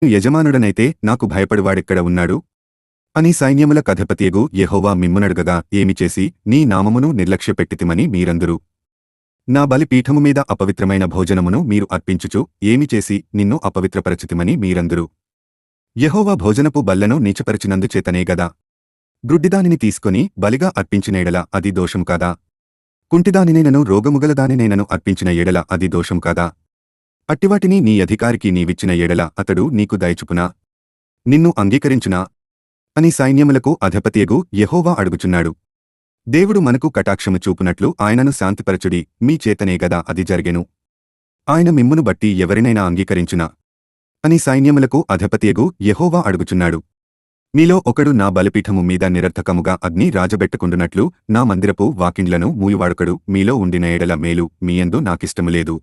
యజమానుడనైతే నాకు భయపడువాడెక్కడ ఉన్నాడు? అని సైన్యములకధిపతియగు యెహోవా మిమ్మునడుగగా ఏమి చేసి నీ నామమును నిర్లక్ష్యపెట్టితిమని మీరందురు. నా బలిపీఠము మీద అపవిత్రమైన భోజనమును మీరు అర్పించుచు ఏమి చేసి నిన్ను అపవిత్రపరచితిమని మీరందురు. యెహోవా భోజనపు బల్లను నీచపరచినందుచేతనే గదా. గ్రుడ్డిదానిని తీసుకొని బలిగా అర్పించిన ఎడల అది దోషం కాదా? కుంటిదానినైనను రోగముగలదానినైనను అర్పించిన ఎడల అది దోషం కాదా? అట్టివాటిని నీ అధికారికి నీవిచ్చిన ఎడల అతడు నీకు దయచూపునా? నిన్ను అంగీకరించునా? అని సైన్యములకు అధిపతియగు యెహోవా అడుగుచున్నాడు. దేవుడు మనకు కటాక్షము చూపునట్లు ఆయనను శాంతిపరచుడి, మీ చేతనే గదా అది జరిగెను. ఆయన మిమ్మును బట్టి ఎవరినైనా అంగీకరించునా? అని సైన్యములకు అధిపతియగు యెహోవా అడుగుచున్నాడు. మీలో ఒకడు నా బలిపీఠము మీద నిరర్థకముగా అగ్ని రాజబెట్టకుండునట్లు నా మందిరపు వాకిండ్లను మూయువాడొకడు మీలో ఉండిన ఎడల మేలు, మీయందు నాకిష్టము లేదు.